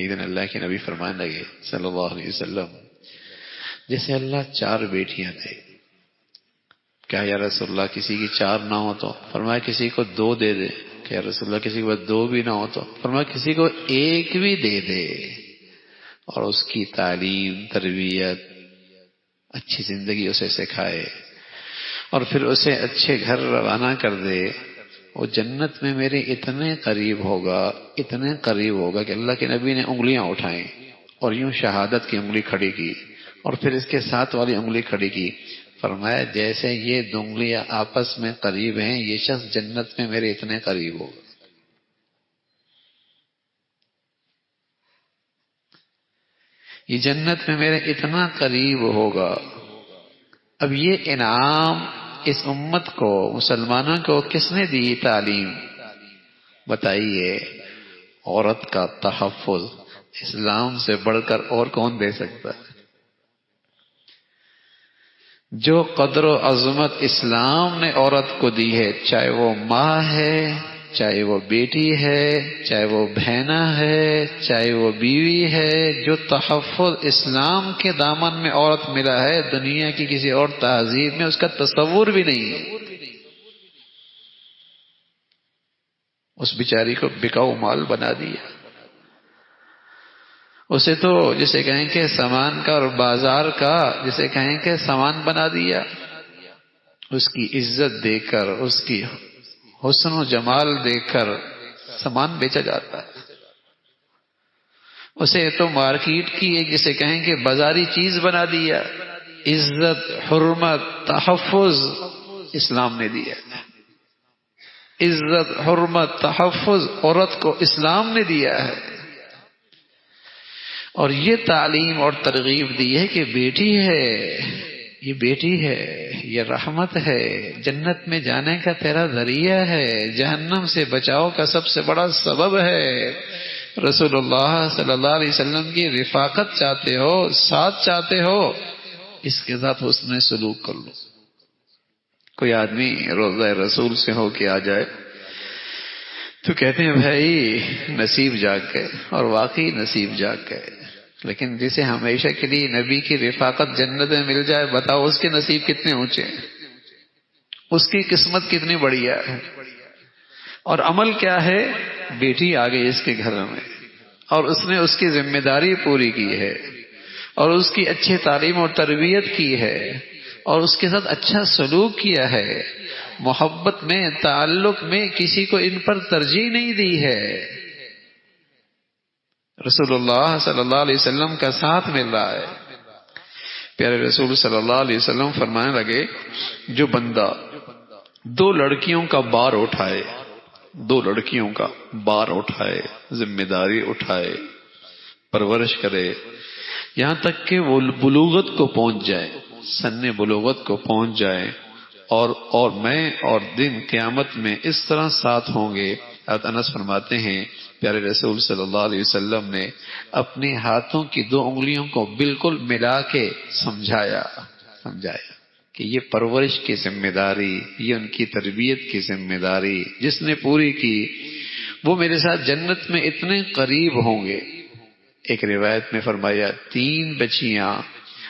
ایک دن اللہ کے نبی فرمانے لگے صلی اللہ علیہ وسلم، جیسے اللہ 4 بیٹیاں دے، کیا یا رسول اللہ کسی کی 4 نہ ہو تو؟ فرمایا کسی کو 2 دے دے۔ کہ یا رسول اللہ کسی کو 2 بھی نہ ہو تو؟ فرمایا کسی کو 1 بھی دے دے اور اس کی تعلیم، تربیت، اچھی زندگی اسے سکھائے اور پھر اسے اچھے گھر روانہ کر دے، وہ جنت میں میرے اتنے قریب ہوگا، اتنے قریب ہوگا کہ اللہ کے نبی نے انگلیاں اٹھائیں اور یوں شہادت کی انگلی کھڑی کی اور پھر اس کے ساتھ والی انگلی کھڑی کی، فرمایا جیسے یہ 2 انگلیاں آپس میں قریب ہیں، یہ شخص جنت میں میرے اتنے قریب ہوگا۔ یہ جنت میں میرے اتنا قریب ہوگا۔ اب یہ انعام اس امت کو، مسلمانوں کو کس نے دی تعلیم؟ بتائیے، عورت کا تحفظ اسلام سے بڑھ کر اور کون دے سکتا ہے؟ جو قدر و عظمت اسلام نے عورت کو دی ہے، چاہے وہ ماں ہے، چاہے وہ بیٹی ہے، چاہے وہ بہنا ہے، چاہے وہ بیوی ہے، جو تحفظ اسلام کے دامن میں عورت ملا ہے، دنیا کی کسی اور تہذیب میں اس کا تصور بھی نہیں ہے۔ اس بیچاری کو بکاؤ مال بنا دیا، اسے تو جسے کہیں کہ سامان کا اور بازار کا جسے کہیں کہ سامان بنا دیا۔ اس کی عزت دے کر، اس کی حسن و جمال دیکھ کر سامان بیچا جاتا ہے۔ اسے تو مارکیٹ کی ایک جسے کہیں کہ بازاری چیز بنا دیا۔ عزت، حرمت، تحفظ اسلام نے دیا۔ عزت، حرمت، تحفظ عورت کو اسلام نے دیا ہے، اور یہ تعلیم اور ترغیب دی ہے کہ بیٹی ہے، یہ بیٹی ہے، یہ رحمت ہے، جنت میں جانے کا تیرا ذریعہ ہے، جہنم سے بچاؤ کا سب سے بڑا سبب ہے۔ رسول اللہ صلی اللہ علیہ وسلم کی رفاقت چاہتے ہو، ساتھ چاہتے ہو، اس کے ساتھ حسن سلوک کر لو۔ کوئی آدمی روضہ رسول سے ہو کے آ جائے تو کہتے ہیں بھائی نصیب جاگ گئے، اور واقعی نصیب جاگ گئے، لیکن جسے ہمیشہ کے لیے نبی کی رفاقت جنت میں مل جائے، بتاؤ اس کے نصیب کتنے اونچے ہیں، اس کی قسمت کتنی بڑھیا ہے۔ اور عمل کیا ہے؟ بیٹی آ گئی اس کے گھر میں اور اس نے اس کی ذمہ داری پوری کی ہے اور اس کی اچھی تعلیم اور تربیت کی ہے اور اس کے ساتھ اچھا سلوک کیا ہے، محبت میں، تعلق میں کسی کو ان پر ترجیح نہیں دی ہے۔ رسول اللہ صلی اللہ علیہ وسلم کا ساتھ مل رہا ہے۔ پیارے رسول صلی اللہ علیہ وسلم فرمانے لگے، جو بندہ 2 لڑکیوں کا بار اٹھائے، 2 لڑکیوں کا بار اٹھائے، ذمہ داری اٹھائے، پرورش کرے، یہاں تک کہ وہ بلوغت کو پہنچ جائے، سن بلوغت کو پہنچ جائے، اور میں اور دن قیامت میں اس طرح ساتھ ہوں گے۔ حضرت انس فرماتے ہیں پیارے رسول صلی اللہ علیہ وسلم نے اپنے ہاتھوں کی 2 انگلیوں کو بالکل ملا کے سمجھایا کہ یہ پرورش کی ذمہ داری، یہ ان کی تربیت کی ذمہ داری جس نے پوری کی، وہ میرے ساتھ جنت میں اتنے قریب ہوں گے۔ ایک روایت میں فرمایا 3 بچیاں،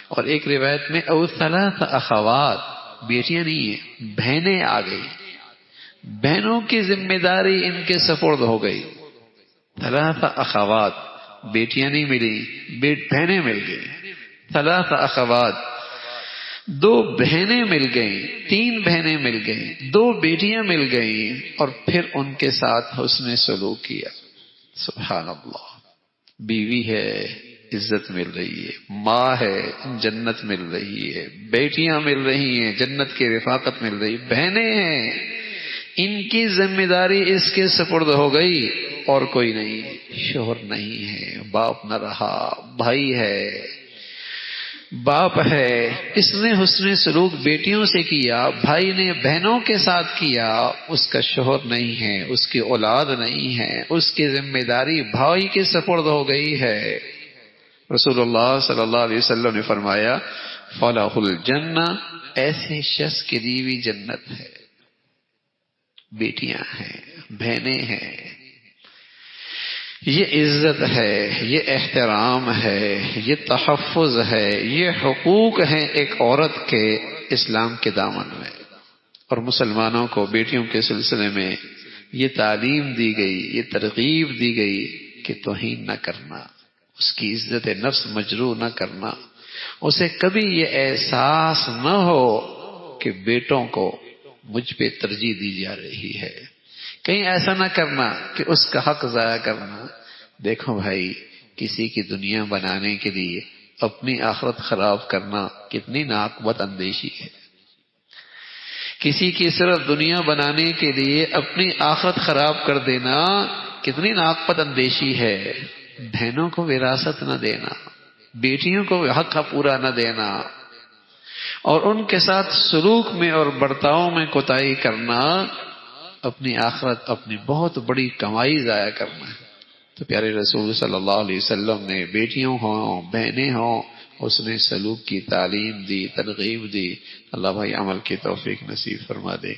اور ایک روایت میں او 3 اخوات، بیٹیاں نہیں ہیں، بہنیں آ گئی، بہنوں کی ذمہ داری ان کے سپرد ہو گئی۔ 3 اخوات، بیٹیاں نہیں ملی، بہنیں مل گئی۔ 3 اخوات، 2 بہنیں مل گئیں، 3 بہنیں مل گئیں، 2 بیٹیاں مل گئیں، اور پھر ان کے ساتھ حسن سلوک کیا۔ سبحان اللہ۔ بیوی ہے، عزت مل رہی ہے، ماں ہے، جنت مل رہی ہے، بیٹیاں مل رہی ہیں، جنت کی رفاقت مل رہی، بہنیں ہیں، ان کی ذمہ داری اس کے سپرد ہو گئی، اور کوئی نہیں، شوہر نہیں ہے، باپ نہ رہا، بھائی ہے، باپ ہے، اس نے حسن سلوک بیٹیوں سے کیا، بھائی نے بہنوں کے ساتھ کیا، اس کا شوہر نہیں ہے، اس کی اولاد نہیں ہے، اس کی ذمہ داری بھائی کے سپرد ہو گئی ہے۔ رسول اللہ صلی اللہ علیہ وسلم نے فرمایا فلاح الجنہ، ایسے شخص کی دی ہوئی جنت ہے۔ بیٹیاں ہیں، بہنیں ہیں، یہ عزت ہے، یہ احترام ہے، یہ تحفظ ہے، یہ حقوق ہیں ایک عورت کے اسلام کے دامن میں۔ اور مسلمانوں کو بیٹیوں کے سلسلے میں یہ تعلیم دی گئی، یہ ترغیب دی گئی کہ توہین نہ کرنا، اس کی عزت نفس مجروح نہ کرنا، اسے کبھی یہ احساس نہ ہو کہ بیٹوں کو مجھ پہ ترجیح دی جا رہی ہے، کہیں ایسا نہ کرنا کہ اس کا حق ضائع کرنا۔ دیکھو بھائی، کسی کی دنیا بنانے کے لیے اپنی آخرت خراب کرنا کتنی ناقبت اندیشی ہے۔ کسی کی صرف دنیا بنانے کے لیے اپنی آخرت خراب کر دینا کتنی ناقبت اندیشی ہے۔ بہنوں کو وراثت نہ دینا، بیٹیوں کو حق پورا نہ دینا، اور ان کے ساتھ سلوک میں اور برتاؤ میں کوتاہی کرنا، اپنی آخرت، اپنی بہت بڑی کمائی ضائع کرنا ہے۔ تو پیارے رسول صلی اللہ علیہ وسلم نے بیٹیوں ہوں، بہنیں ہوں، اس نے سلوک کی تعلیم دی، ترغیب دی۔ اللہ بھائی عمل کی توفیق نصیب فرما دے۔